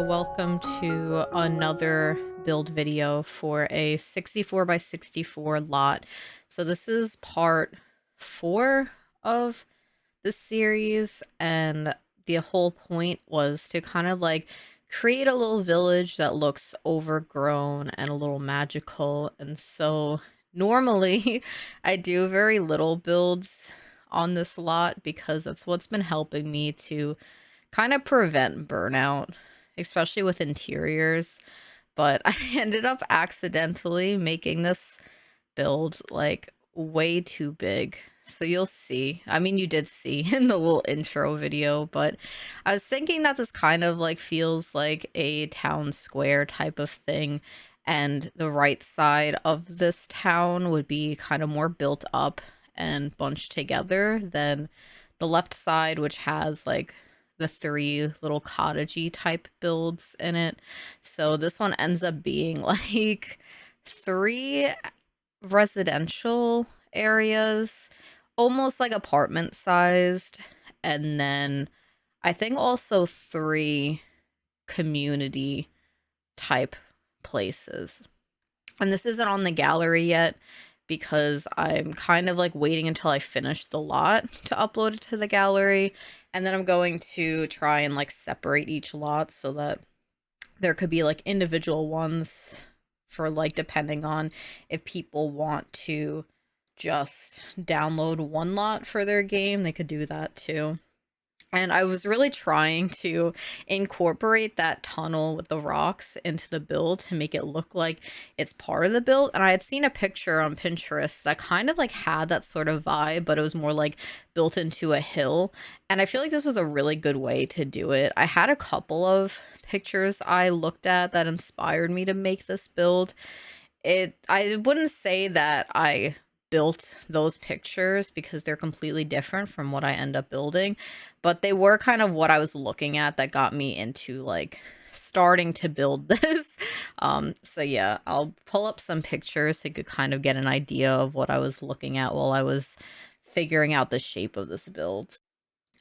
welcome to another build video for a 64 by 64 lot. So this is part 4 of the series, and the whole point was to kind of like create a little village that looks overgrown and a little magical. And so normally I do very little builds on this lot because that's what's been helping me to kind of prevent burnout, especially with interiors. But I ended up accidentally making this build like way too big. So you'll see. I mean, you did see in the little intro video, but I was thinking that this kind of like feels like a town square type of thing. And the right side of this town would be kind of more built up and bunched together than the left side, which has like the 3 little cottagey type builds in it. So this one ends up being like 3 residential areas, almost like apartment sized, and then I think also 3 community type places. And this isn't on the gallery yet because I'm kind of like waiting until I finish the lot to upload it to the gallery. And then I'm going to try and like separate each lot so that there could be like individual ones for like depending on if people want to just download one lot for their game, they could do that too. And I was really trying to incorporate that tunnel with the rocks into the build to make it look like it's part of the build. And I had seen a picture on Pinterest that kind of like had that sort of vibe, but it was more like built into a hill. And I feel like this was a really good way to do it. I had a couple of pictures I looked at that inspired me to make this build. I wouldn't say that I built those pictures because they're completely different from what I end up building, but they were kind of what I was looking at that got me into like starting to build this. So yeah, I'll pull up some pictures so you could kind of get an idea of what I was looking at while I was figuring out the shape of this build.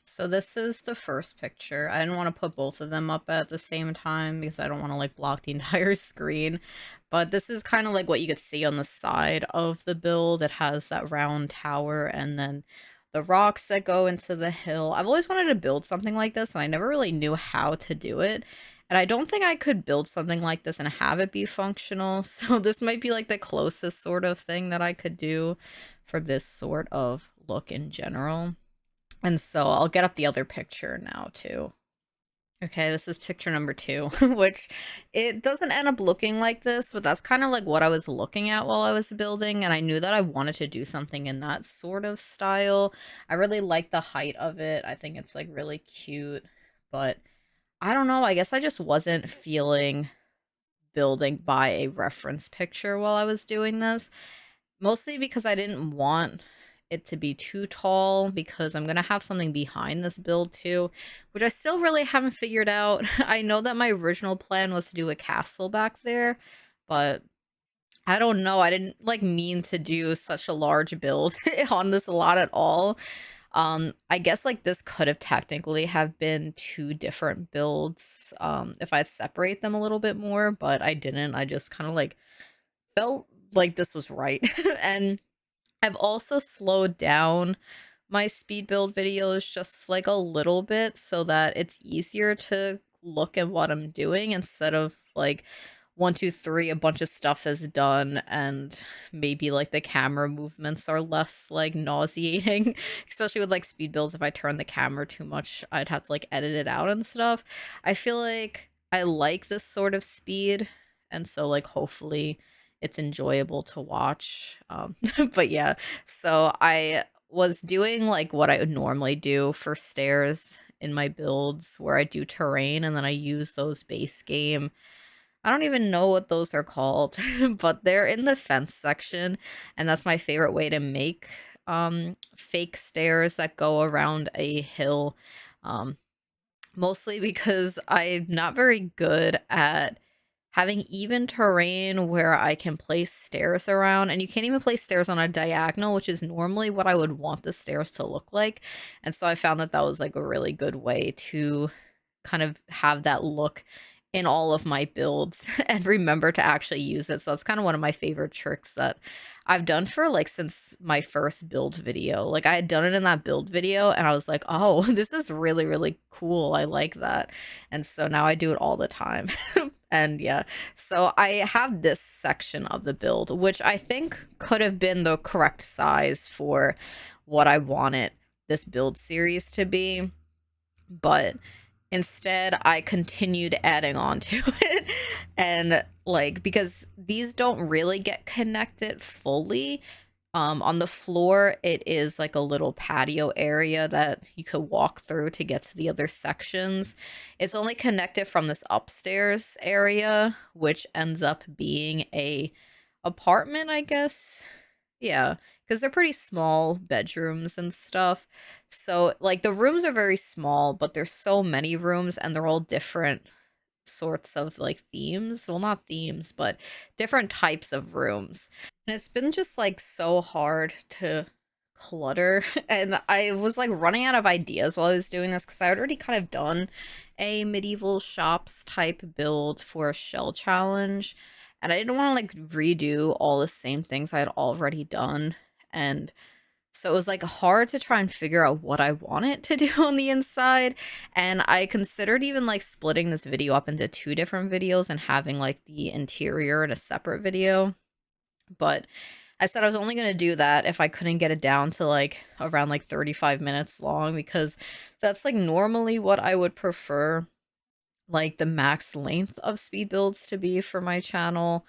So this is the first picture. I didn't want to put both of them up at the same time because I don't want to like block the entire screen. But this is kind of like what you could see on the side of the build. It has that round tower and then the rocks that go into the hill. I've always wanted to build something like this and I never really knew how to do it. And I don't think I could build something like this and have it be functional. So this might be like the closest sort of thing that I could do for this sort of look in general. And so I'll get up the other picture now too. Okay, this is picture number 2, which it doesn't end up looking like this, but that's kind of like what I was looking at while I was building, and I knew that I wanted to do something in that sort of style. I really like the height of it. I think it's like really cute, but I don't know, I guess I just wasn't feeling building by a reference picture while I was doing this. Mostly because I didn't want it to be too tall because I'm going to have something behind this build too, which I still really haven't figured out. I know that my original plan was to do a castle back there, but I don't know. I didn't like mean to do such a large build on this lot at all. I guess like this could have technically have been 2 different builds if I separate them a little bit more, but I didn't. I just kind of like felt like this was right. And I've also slowed down my speed build videos just like a little bit so that it's easier to look at what I'm doing instead of like 1, 2, 3, a bunch of stuff is done and maybe like the camera movements are less like nauseating, especially with like speed builds. If I turn the camera too much, I'd have to like edit it out and stuff. I feel like I like this sort of speed, and so like hopefully it's enjoyable to watch. But yeah, so I was doing like what I would normally do for stairs in my builds where I do terrain and then I use those base game. I don't even know what those are called, but they're in the fence section, and that's my favorite way to make fake stairs that go around a hill. Um Mostly because I'm not very good at having even terrain where I can place stairs around, and you can't even place stairs on a diagonal, which is normally what I would want the stairs to look like. And so I found that that was like a really good way to kind of have that look in all of my builds and remember to actually use it. So it's kind of one of my favorite tricks that I've done for like since my first build video. Like I had done it in that build video and I was like, "Oh, this is really really cool. I like that." And so now I do it all the time. And yeah, so I have this section of the build which I think could have been the correct size for what I wanted this build series to be, but instead I continued adding on to it. And like because these don't really get connected fully, on the floor it is like a little patio area that you could walk through to get to the other sections. It's only connected from this upstairs area, which ends up being a apartment, I guess. Yeah, because they're pretty small bedrooms and stuff. So, like, the rooms are very small, but there's so many rooms and they're all different sorts of like themes. Well, not themes, but different types of rooms. And it's been just like so hard to clutter. And I was like running out of ideas while I was doing this because I had already kind of done a medieval shops type build for a shell challenge. And I didn't want to like redo all the same things I had already done. And so it was like hard to try and figure out what I wanted to do on the inside. And I considered even like splitting this video up into two different videos and having like the interior in a separate video. But I said I was only going to do that if I couldn't get it down to like around like 35 minutes long, because that's like normally what I would prefer like the max length of speed builds to be for my channel.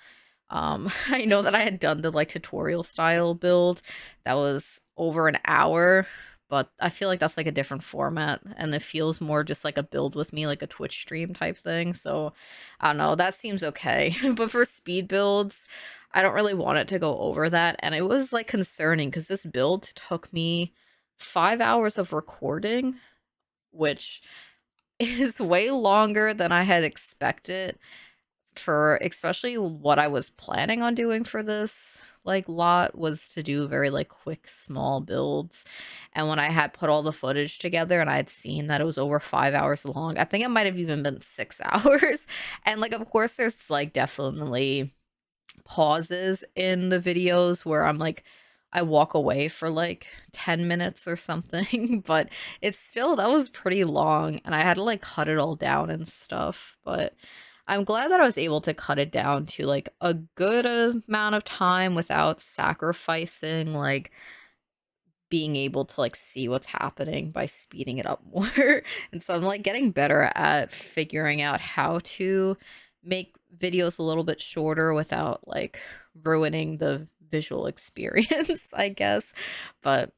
I know that I had done the like tutorial style build that was over an hour, but I feel like that's like a different format and it feels more just like a build with me, like a Twitch stream type thing. So I don't know, that seems okay. But for speed builds, I don't really want it to go over that. And it was like concerning because this build took me 5 hours of recording, which is way longer than I had expected for especially what I was planning on doing for this like lot was to do very like quick small builds. And when I had put all the footage together and I had seen that it was over 5 hours long, I think it might have even been 6 hours. And like of course there's like definitely pauses in the videos where I'm like I walk away for like 10 minutes or something, but it's still that was pretty long and I had to like cut it all down and stuff. But I'm glad that I was able to cut it down to like a good amount of time without sacrificing like being able to like see what's happening by speeding it up more. And so I'm like getting better at figuring out how to make videos a little bit shorter without like ruining the visual experience, I guess. But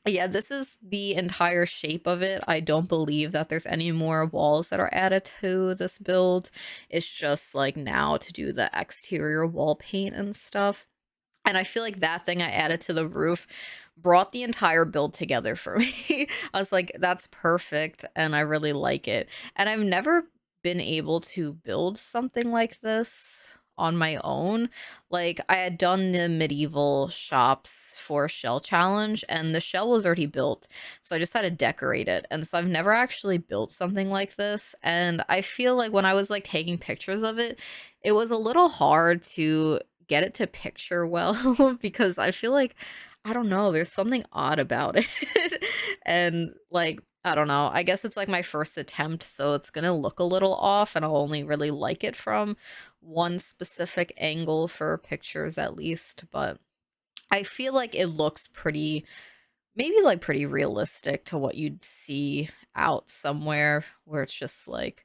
yeah, this is the entire shape of it. I don't believe that there's any more walls that are added to this build. It's just like now to do the exterior wall paint and stuff. And I feel like that thing I added to the roof brought the entire build together for me. I was like, that's perfect, and I really like it. And I've never been able to build something like this on my own. Like, I had done the medieval shops for shell challenge, and the shell was already built, so I just had to decorate it. And so I've never actually built something like this, and I feel like when I was, like, taking pictures of it, it was a little hard to get it to picture well because I feel like I don't know, there's something odd about it. And like I don't know, I guess it's like my first attempt, so it's gonna look a little off and I'll only really like it from one specific angle for pictures at least, but I feel like it looks pretty maybe like pretty realistic to what you'd see out somewhere where it's like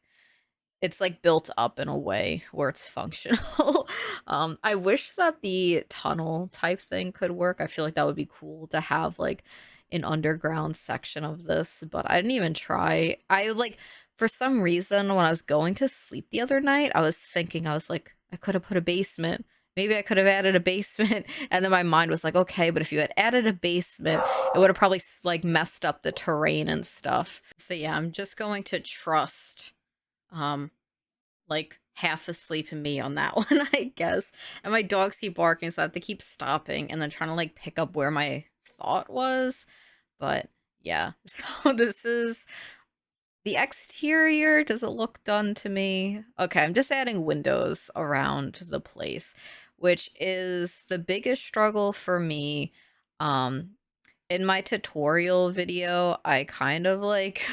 built up in a way where it's functional. I wish that the tunnel type thing could work. I feel like that would be cool to have like an underground section of this, but I didn't even try. I like for some reason when I was going to sleep the other night, I was thinking I was like I could have put a basement. Maybe I could have added a basement. And then my mind was like, okay, but if you had added a basement, it would have probably like messed up the terrain and stuff. So yeah, I'm just going to trust um like half asleep in me on that one, I guess. And my dogs keep barking, so I have to keep stopping and then trying to like pick up where my thought was. But yeah, so this is The exterior, does it look done to me? Okay, I'm just adding windows around the place, which is the biggest struggle for me. Um, in my tutorial video, I kind of like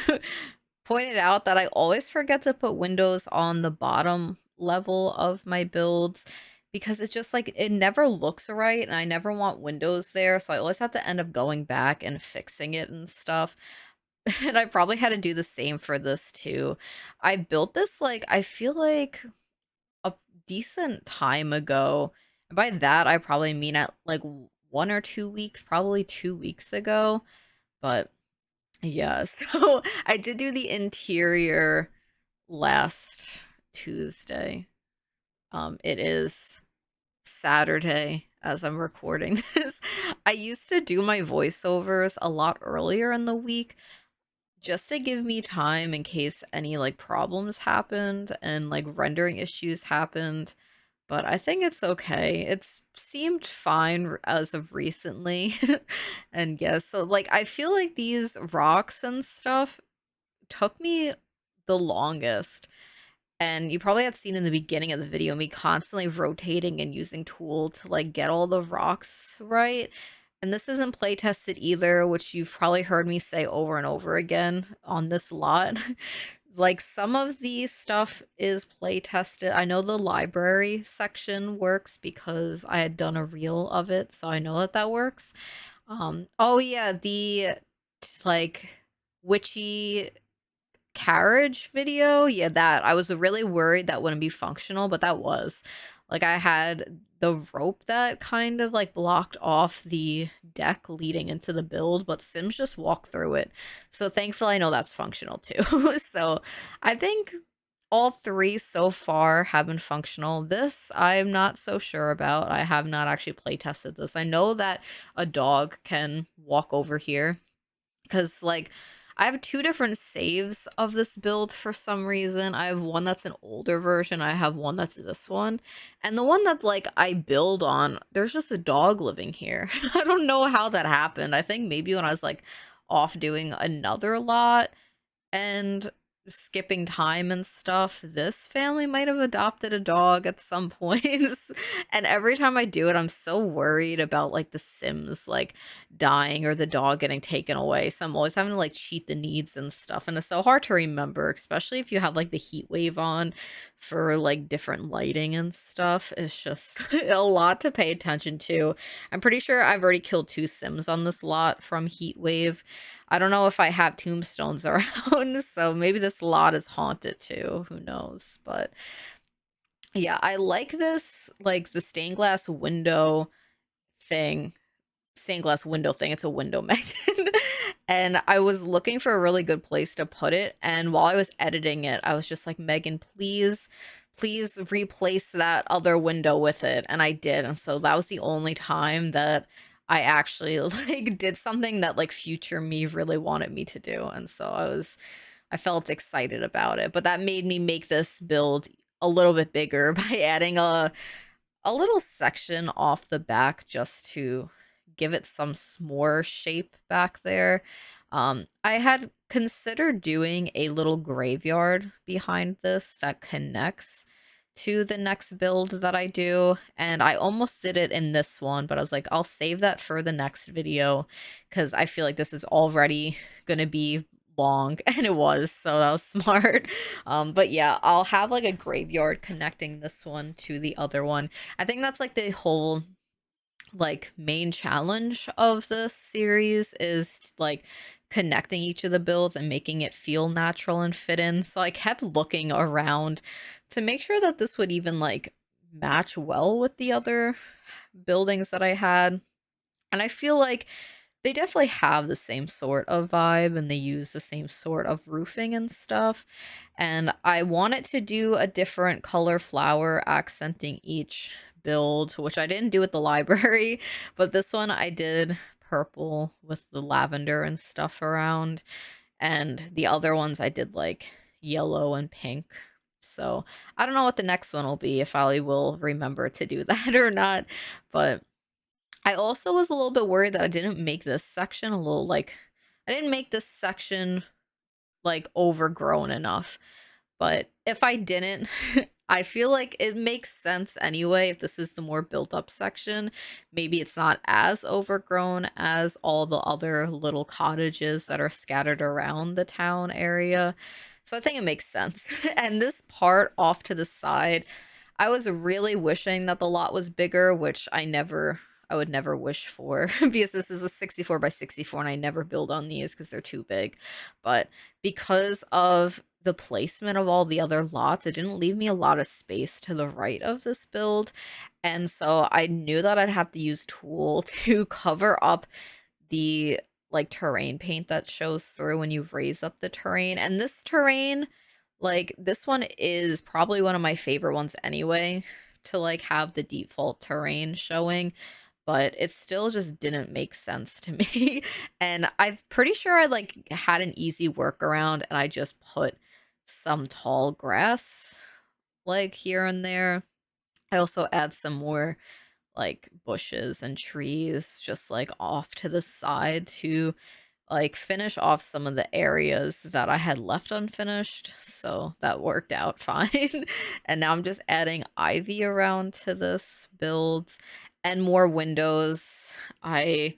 pointed out that I always forget to put windows on the bottom level of my builds because it's just like it never looks right and I never want windows there, so I always have to end up going back and fixing it and stuff. And I probably had to do the same for this too. I built this like I feel like a decent time ago. And by that I probably mean at like 1 or 2 weeks, probably 2 weeks ago. But yeah, so I did do the interior last Tuesday. It is Saturday as I'm recording this. I used to do my voiceovers a lot earlier in the week just to give me time in case any like problems happened and like rendering issues happened. But I think it's okay. It's seemed fine as of recently. And yes, so like I feel like these rocks and stuff took me the longest. And you probably had seen in the beginning of the video me constantly rotating and using tool to like get all the rocks right. And this isn't play tested either, which you've probably heard me say over and over again on this lot. Like some of the stuff is play tested. I know the library section works because I had done a reel of it, so I know that that works. Oh yeah, the like witchy carriage video, yeah, that I was really worried that wouldn't be functional, but that was. Like I had the rope that kind of like blocked off the deck leading into the build, but Sims just walk through it. So thankfully I know that's functional too. So I think all three so far have been functional. This I'm not so sure about. I have not actually play tested this. I know that a dog can walk over here because like I have two different saves of this build for some reason. I have one that's an older version, I have one that's this one. And the one that like I build on, there's just a dog living here. I don't know how that happened. I think maybe when I was like off doing another lot and skipping time and stuff, this family might have adopted a dog at some points. And every time I do it, I'm so worried about like the Sims like dying or the dog getting taken away. So I'm always having to like cheat the needs and stuff. And it's so hard to remember, especially if you have like the heat wave on for like different lighting and stuff. It's just a lot to pay attention to. I'm pretty sure I've already killed 2 Sims on this lot from heat wave. I don't know if I have tombstones around, so maybe this lot is haunted too. Who knows? But yeah, I like this, like the stained glass window thing. Stained glass window thing. It's a window magnet. And I was looking for a really good place to put it. And while I was editing it, I was just like, Megan, please replace that other window with it. And I did. And so that was the only time that I actually like did something that like future me really wanted me to do. And so I felt excited about it. But that made me make this build a little bit bigger by adding a little section off the back just to give it some s'more shape back there. I had considered doing a little graveyard behind this that connects to the next build that I do, and I almost did it in this one, but I was like, I'll save that for the next video because I feel like this is already gonna be long, and it was, so that was smart. But yeah, I'll have like a graveyard connecting this one to the other one. I think that's like the whole like main challenge of this series is like connecting each of the builds and making it feel natural and fit in. So I kept looking around to make sure that this would even like match well with the other buildings that I had. And I feel like they definitely have the same sort of vibe and they use the same sort of roofing and stuff. And I wanted to do a different color flower accenting each build, which I didn't do with the library, but this one I did purple with the lavender and stuff around. And the other ones I did like yellow and pink. So I don't know what the next one will be, if I will remember to do that or not. But I also was a little bit worried that I didn't make this section a little like I didn't make this section like overgrown enough. But if I didn't, I feel like it makes sense anyway if this is the more built up section. Maybe it's not as overgrown as all the other little cottages that are scattered around the town area. So I think it makes sense. And this part off to the side, I was really wishing that the lot was bigger, which I would never wish for because this is a 64 by 64 and I never build on these because they're too big. But because of the placement of all the other lots, it didn't leave me a lot of space to the right of this build. And so I knew that I'd have to use tool to cover up the like terrain paint that shows through when you raise up the terrain. And this terrain, like this one is probably one of my favorite ones anyway, to like have the default terrain showing, but it still just didn't make sense to me. And I'm pretty sure I like had an easy workaround and I just put some tall grass like here and there. I also add some more like bushes and trees just like off to the side to like finish off some of the areas that I had left unfinished. So that worked out fine. And now I'm just adding ivy around to this build and more windows. I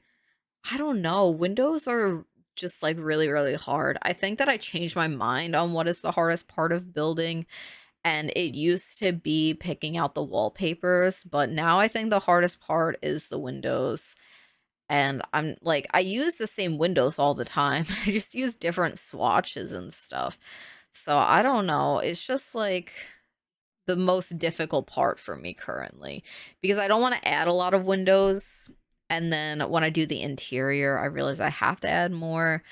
don't know. Windows are just like really, really hard. I think that I changed my mind on what is the hardest part of building, and it used to be picking out the wallpapers, but now I think the hardest part is the windows. And I'm like, I use the same windows all the time. I just use different swatches and stuff. So I don't know. It's just like the most difficult part for me currently because I don't want to add a lot of windows. And then when I do the interior, I realize I have to add more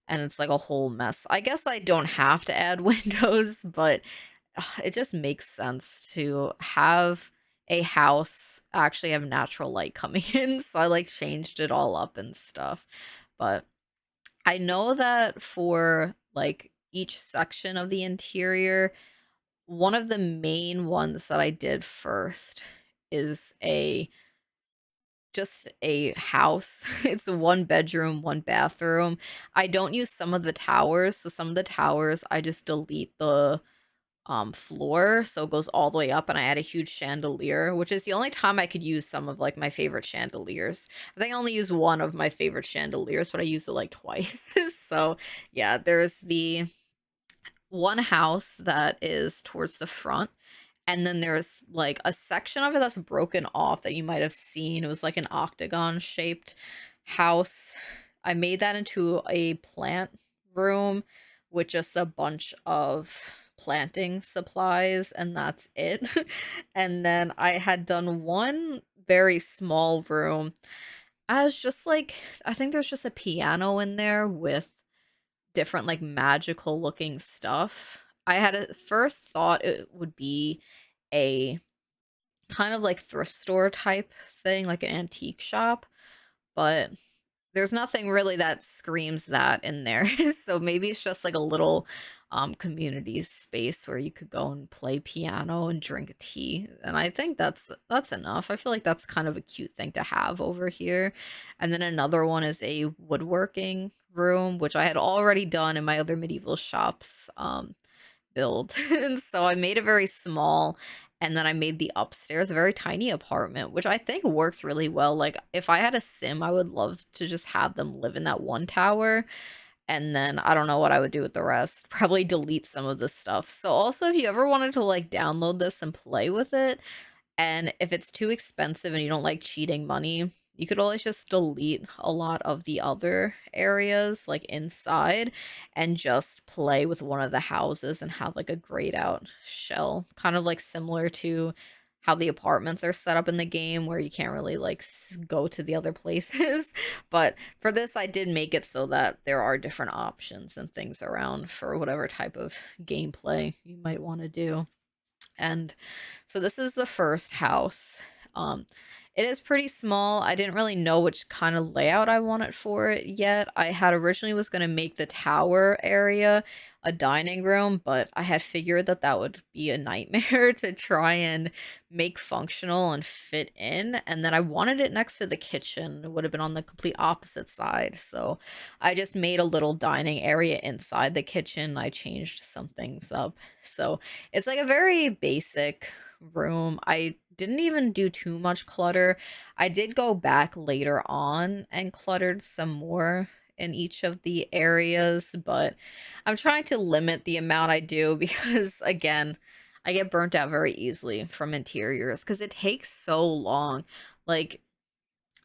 and it's like a whole mess. I guess I don't have to add windows, but it just makes sense to have a house actually have natural light coming in. So I like changed it all up and stuff. But I know that for like each section of the interior, one of the main ones that I did first is a just a house. It's a one bedroom, one bathroom. I don't use some of the towers. So some of the towers I just delete the floor, so it goes all the way up, and I add a huge chandelier, which is the only time I could use some of like my favorite chandeliers. I think I only use one of my favorite chandeliers, but I use it like twice. So yeah, there's the one house that is towards the front, and then there's like a section of it that's broken off that you might have seen. It was like an octagon shaped house. I made that into a plant room with just a bunch of planting supplies, and that's it. And then I had done one very small room as just like, I think there's just a piano in there with different like magical looking stuff. I had a first thought it would be a kind of like thrift store type thing, like an antique shop, but there's nothing really that screams that in there. So maybe it's just like a little community space where you could go and play piano and drink tea. And I think that's enough. I feel like that's kind of a cute thing to have over here. And then another one is a woodworking room, which I had already done in my other medieval shops build. And so I made it very small, and then I made the upstairs a very tiny apartment, which I think works really well. Like if I had a sim, I would love to just have them live in that one tower, and then I don't know what I would do with the rest. Probably delete some of the stuff. So also if you ever wanted to like download this and play with it, and if it's too expensive and you don't like cheating money, you could always just delete a lot of the other areas like inside and just play with one of the houses and have like a grayed out shell, kind of like similar to how the apartments are set up in the game where you can't really like go to the other places. But for this, I did make it so that there are different options and things around for whatever type of gameplay you might want to do. And so this is the first house. Um, It is pretty small. I didn't really know which kind of layout I wanted for it yet. I had originally was going to make the tower area a dining room, but I had figured that that would be a nightmare to try and make functional and fit in. And then I wanted it next to the kitchen. It would have been on the complete opposite side. So I just made a little dining area inside the kitchen. I changed some things up. So it's like a very basic room. I didn't even do too much clutter. I did go back later on and cluttered some more in each of the areas, but I'm trying to limit the amount I do because, again, I get burnt out very easily from interiors because it takes so long. Like,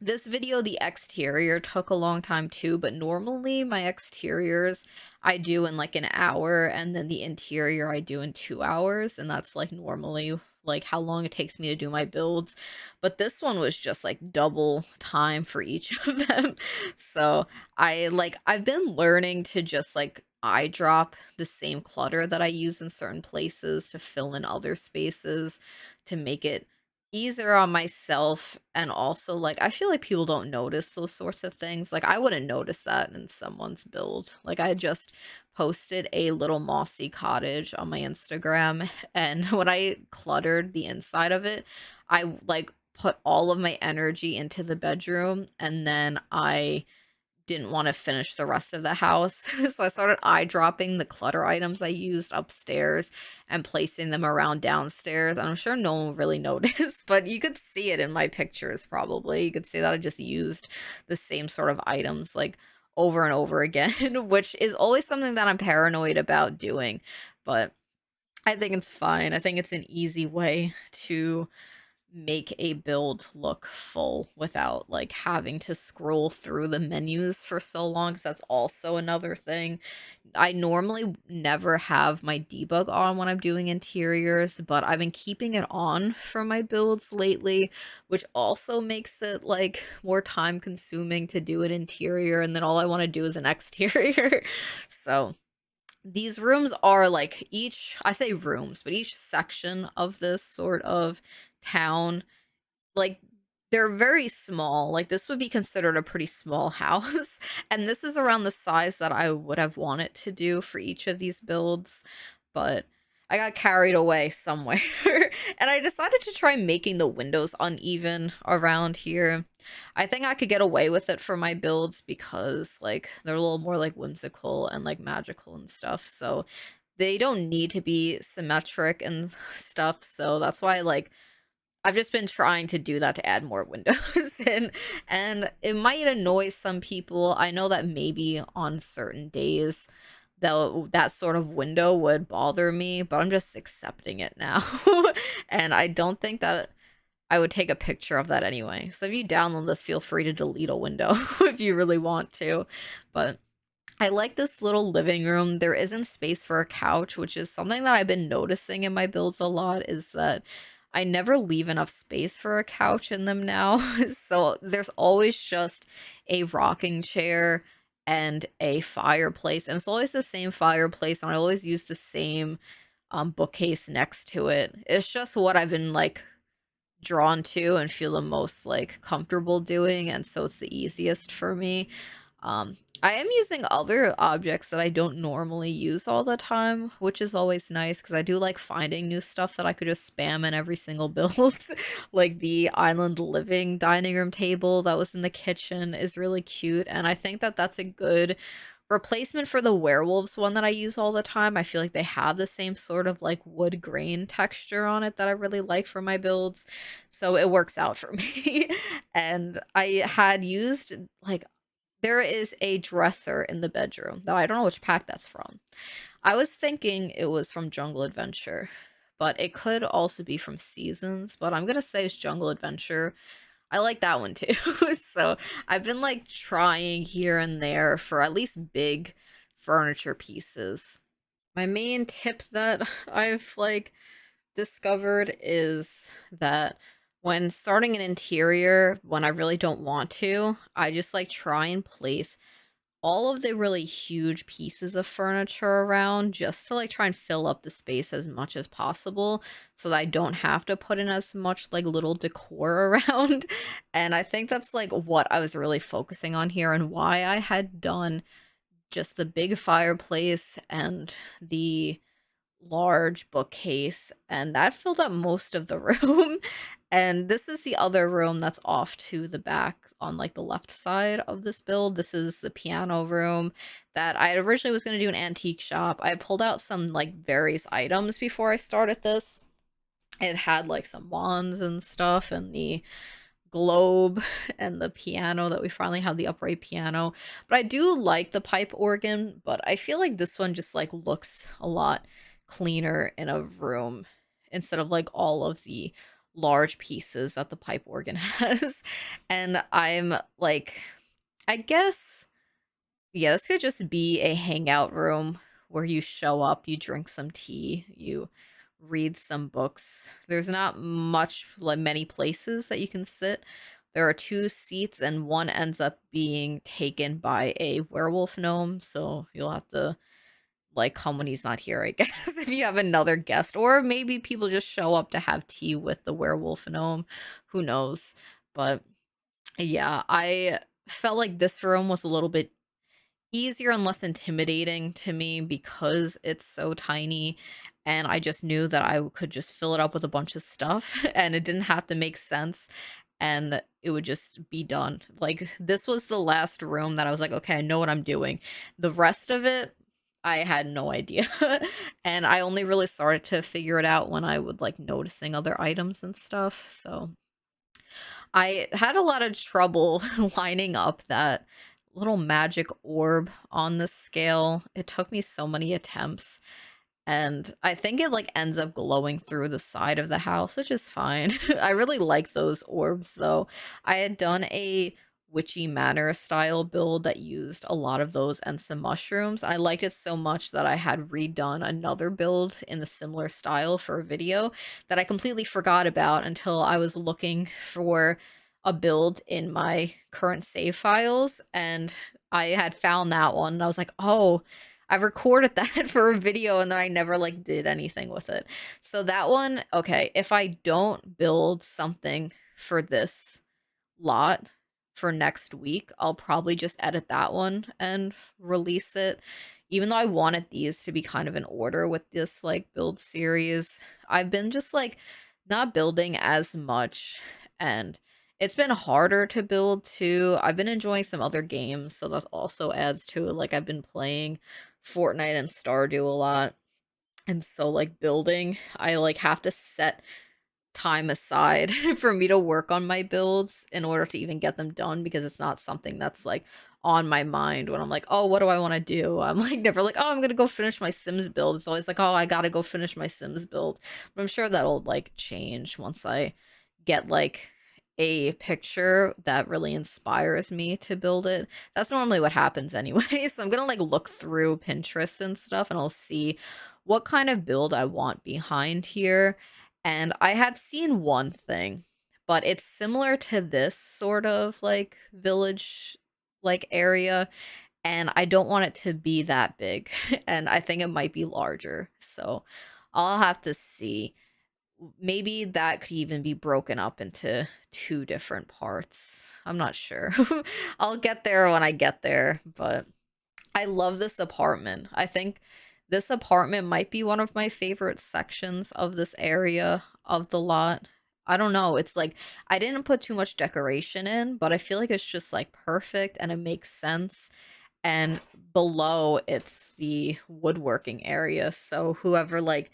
this video, the exterior took a long time too, but normally my exteriors I do in like an hour, and then the interior I do in 2 hours, and that's like normally like how long it takes me to do my builds. But this one was just like double time for each of them. So I've been learning to just like eye drop the same clutter that I use in certain places to fill in other spaces to make it easier on myself, and also, like, I feel like people don't notice those sorts of things. Like, I wouldn't notice that in someone's build. Like, I just posted a little mossy cottage on my Instagram, and when I cluttered the inside of it, I, like, put all of my energy into the bedroom, and then I didn't want to finish the rest of the house. So I started eye dropping the clutter items I used upstairs and placing them around downstairs. I'm sure no one really noticed, but you could see it in my pictures probably. You could see that I just used the same sort of items like over and over again, which is always something that I'm paranoid about doing. But I think it's fine. I think it's an easy way to make a build look full without like having to scroll through the menus for so long, because that's also another thing. I normally never have my debug on when I'm doing interiors, but I've been keeping it on for my builds lately, which also makes it like more time consuming to do an interior, and then all I want to do is an exterior. So these rooms are like each, I say rooms, but each section of this sort of town, like, they're very small. Like, this would be considered a pretty small house, and this is around the size that I would have wanted to do for each of these builds, but I got carried away somewhere, and I decided to try making the windows uneven around here. I think I could get away with it for my builds because, like, they're a little more, like, whimsical and, like, magical and stuff, so they don't need to be symmetric and stuff, so that's why, like, I've just been trying to do that to add more windows and it might annoy some people. I know that maybe on certain days that sort of window would bother me, but I'm just accepting it now. And I don't think that I would take a picture of that anyway. So if you download this, feel free to delete a window if you really want to. But I like this little living room. There isn't space for a couch, which is something that I've been noticing in my builds a lot, is that I never leave enough space for a couch in them now. So there's always just a rocking chair and a fireplace. And it's always the same fireplace, and I always use the same bookcase next to it. It's just what I've been like drawn to and feel the most like comfortable doing, and so it's the easiest for me. I am using other objects that I don't normally use all the time, which is always nice because I do like finding new stuff that I could just spam in every single build. Like the island living dining room table that was in the kitchen is really cute, and I think that that's a good replacement for the werewolves one that I use all the time. I feel like they have the same sort of like wood grain texture on it that I really like for my builds. So it works out for me. And I had used like there is a dresser in the bedroom that I don't know which pack that's from. I was thinking it was from Jungle Adventure, but it could also be from Seasons, but I'm gonna say it's Jungle Adventure. I like that one too. So I've been like trying here and there for at least big furniture pieces. My main tip that I've like discovered is that when starting an interior, when I really don't want to, I just like try and place all of the really huge pieces of furniture around just to like try and fill up the space as much as possible so that I don't have to put in as much like little decor around. And I think that's like what I was really focusing on here and why I had done just the big fireplace and the large bookcase, and that filled up most of the room. And this is the other room that's off to the back on like the left side of this build. This is the piano room that I originally was going to do an antique shop. I pulled out some like various items before I started this. It had like some wands and stuff and the globe and the piano that we finally have, the upright piano. But I do like the pipe organ, but I feel like this one just like looks a lot cleaner in a room instead of like all of the large pieces that the pipe organ has. And I'm like, I guess, yeah, this could just be a hangout room where you show up, you drink some tea, you read some books. There's not much, like many places that you can sit. There are 2 seats, and one ends up being taken by a werewolf gnome, so you'll have to like come when he's not here, I guess, if you have another guest, or maybe people just show up to have tea with the werewolf gnome. Who knows? But yeah, I felt like this room was a little bit easier and less intimidating to me because it's so tiny, and I just knew that I could just fill it up with a bunch of stuff and it didn't have to make sense and it would just be done. Like this was the last room that I was like, okay, I know what I'm doing. The rest of it, I had no idea. And I only really started to figure it out when I would like noticing other items and stuff. So I had a lot of trouble lining up that little magic orb on the scale. It took me so many attempts, and I think it like ends up glowing through the side of the house, which is fine. I really like those orbs though. I had done a witchy manor style build that used a lot of those and some mushrooms. I liked it so much that I had redone another build in the similar style for a video that I completely forgot about until I was looking for a build in my current save files, and I had found that one and I was like, "Oh, I've recorded that for a video," and then I never like did anything with it. So that one, okay, if I don't build something for this lot for next week, I'll probably just edit that one and release it. Even though I wanted these to be kind of in order with this like build series, I've been just like not building as much, and it's been harder to build too. I've been enjoying some other games, so that also adds to it. Like I've been playing Fortnite and Stardew a lot. And so like building, I like have to set time aside for me to work on my builds in order to even get them done because it's not something that's like on my mind when I'm like, oh, what do I want to do? I'm like never like, oh, I'm gonna go finish my Sims build. It's always like, oh, I gotta go finish my Sims build. But I'm sure that'll like change once I get like a picture that really inspires me to build it. That's normally what happens anyway. So I'm gonna like look through Pinterest and stuff and I'll see what kind of build I want behind here. And I had seen one thing, but it's similar to this sort of like village like area, and I don't want it to be that big. And I think it might be larger. So I'll have to see. Maybe that could even be broken up into 2 different parts. I'm not sure. I'll get there when I get there, but I love this apartment. I think this apartment might be one of my favorite sections of this area of the lot. I don't know. It's like I didn't put too much decoration in, but I feel like it's just like perfect and it makes sense. And below it's the woodworking area. So whoever like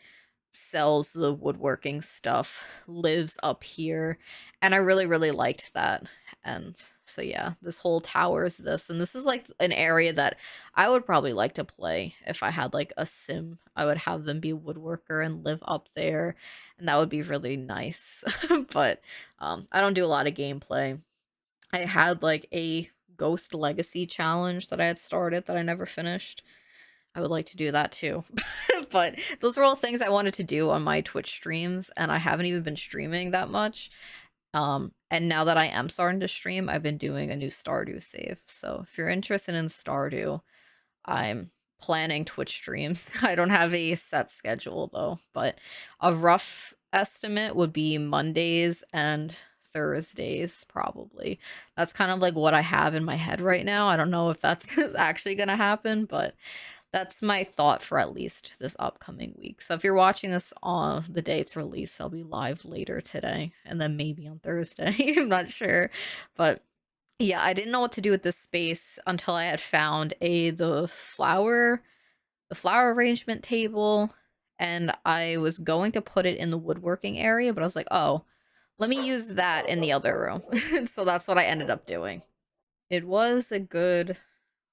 sells the woodworking stuff lives up here, and I really really liked that. And so yeah, this whole tower is this, and this is like an area that I would probably like to play if I had like a sim. I would have them be a woodworker and live up there, and that would be really nice. But I don't do a lot of gameplay. I had like a Ghost Legacy challenge that I had started that I never finished. I would like to do that too. But those were all things I wanted to do on my Twitch streams, and I haven't even been streaming that much. And now that I am starting to stream, I've been doing a new Stardew save. So if you're interested in Stardew, I'm planning Twitch streams. I don't have a set schedule though, but a rough estimate would be Mondays and Thursdays probably. That's kind of like what I have in my head right now. I don't know if that's actually going to happen, but that's my thought for at least this upcoming week. So if you're watching this on the day it's released, I'll be live later today and then maybe on Thursday. I'm not sure. But yeah, I didn't know what to do with this space until I had found the flower arrangement table, and I was going to put it in the woodworking area, but I was like, "Oh, let me use that in the other room." So that's what I ended up doing. It was a good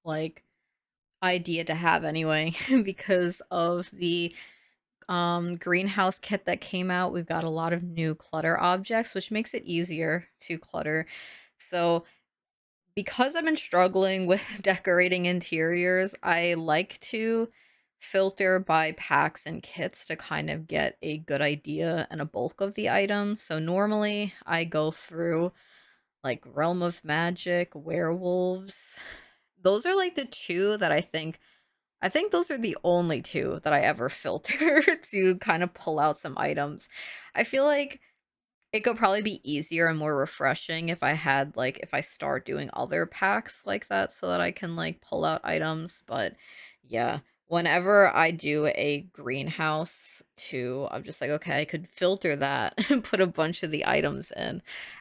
like idea to have anyway because of the greenhouse kit that came out. We've got a lot of new clutter objects, which makes it easier to clutter. So because I've been struggling with decorating interiors, I like to filter by packs and kits to kind of get a good idea and a bulk of the items. So normally I go through like Realm of Magic, Werewolves. Those are like the two that I think those are the only two that I ever filter to kind of pull out some items. I feel like it could probably be easier and more refreshing if I had like if I start doing other packs like that so that I can like pull out items, but yeah, whenever I do a greenhouse too, I'm just like, okay, I could filter that and put a bunch of the items in.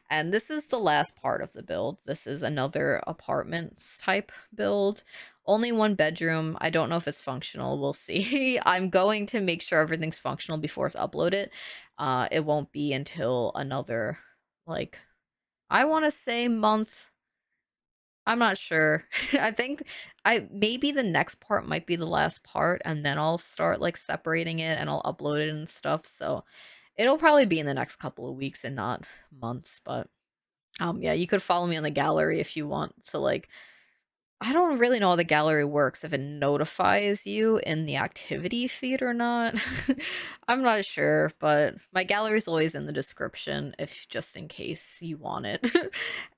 And this is the last part of the build. This is another apartments type build. Only one bedroom. I don't know if it's functional. We'll see. I'm going to make sure everything's functional before it's uploaded. It won't be until another, like, I want to say month. I'm not sure. I think maybe the next part might be the last part, and then I'll start like separating it and I'll upload it and stuff. So it'll probably be in the next couple of weeks and not months. But yeah, you could follow me on the gallery if you want to like I don't really know how the gallery works, if it notifies you in the activity feed or not. I'm not sure, but my gallery's always in the description if just in case you want it.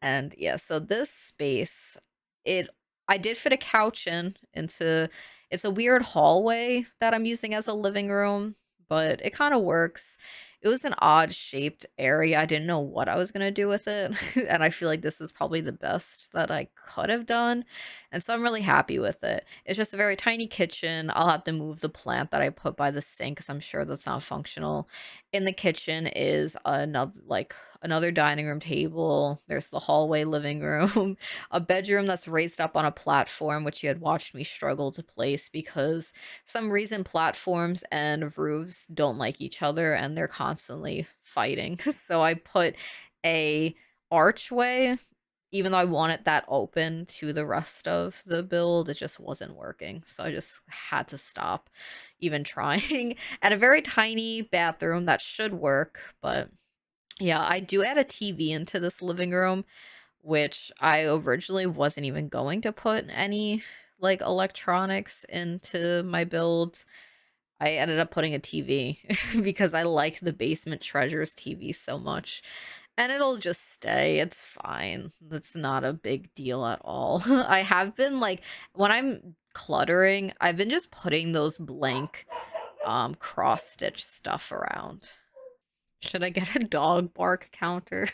And yeah, so this space, it I did fit a couch into it's a weird hallway that I'm using as a living room, but it kind of works. It was an odd shaped area. I didn't know what I was going to do with it. And I feel like this is probably the best that I could have done. And so I'm really happy with it. It's just a very tiny kitchen. I'll have to move the plant that I put by the sink because I'm sure that's not functional. In the kitchen is another dining room table. There's the hallway living room, a bedroom that's raised up on a platform, which you had watched me struggle to place because for some reason platforms and roofs don't like each other and they're constantly fighting. So I put a archway, even though I wanted that open to the rest of the build, it just wasn't working. So I just had to stop even trying. And a very tiny bathroom that should work, but yeah, I do add a TV into this living room, which I originally wasn't even going to put any like electronics into my build. I ended up putting a TV because I like the Basement Treasures TV so much. And it'll just stay. It's fine. That's not a big deal at all. I have been like when I'm cluttering, I've been just putting those blank cross stitch stuff around. Should I get a dog bark counter?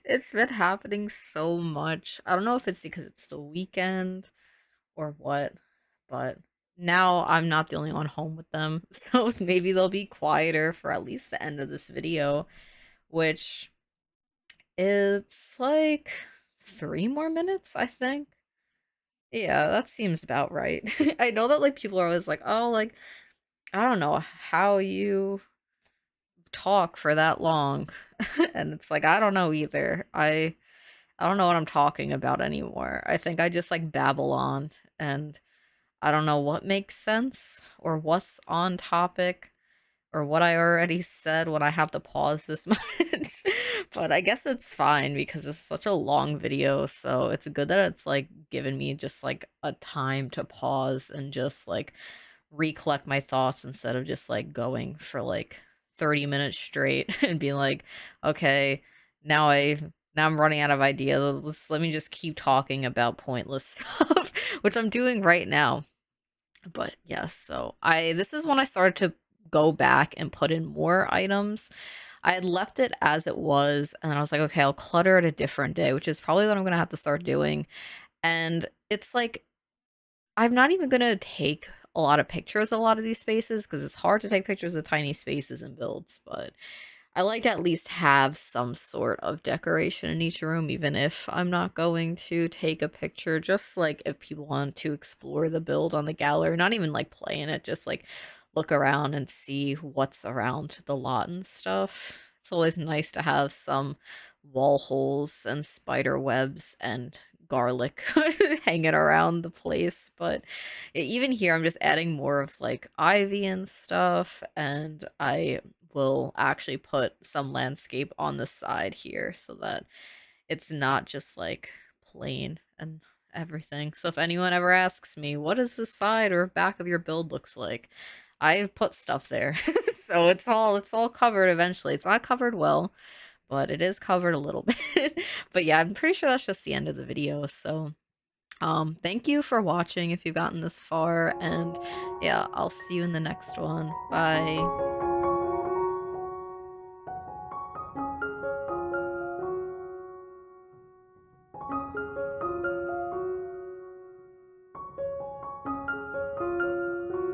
It's been happening so much. I don't know if it's because it's the weekend or what, but now I'm not the only one home with them. So maybe they'll be quieter for at least the end of this video, which it's like 3 more minutes, I think. Yeah, that seems about right. I know that like people are always like, oh, like, I don't know how you talk for that long. And it's like, I don't know either. I don't know what I'm talking about anymore. I think I just like babble on and I don't know what makes sense or what's on topic or what I already said when I have to pause this much. But I guess it's fine because it's such a long video, so it's good that it's like given me just like a time to pause and just like recollect my thoughts instead of just like going for like 30 minutes straight and being like, okay, now I'm running out of ideas. Let me just keep talking about pointless stuff, which I'm doing right now. But yes, so this is when I started to go back and put in more items. I had left it as it was, and then I was like, okay, I'll clutter it a different day, which is probably what I'm gonna have to start doing. And it's like I'm not even gonna take a lot of pictures of a lot of these spaces because it's hard to take pictures of tiny spaces and builds, but I like to at least have some sort of decoration in each room, even if I'm not going to take a picture. Just like if people want to explore the build on the gallery, not even like play in it, just like look around and see what's around the lot and stuff. It's always nice to have some wall holes and spider webs and garlic hanging around the place. But even here, I'm just adding more of like ivy and stuff, and I will actually put some landscape on the side here so that it's not just like plain and everything. So if anyone ever asks me, what does the side or back of your build looks like? I've put stuff there. So it's all covered eventually. It's not covered well, but it is covered a little bit. But yeah, I'm pretty sure that's just the end of the video. So thank you for watching if you've gotten this far, and yeah, I'll see you in the next one. Bye.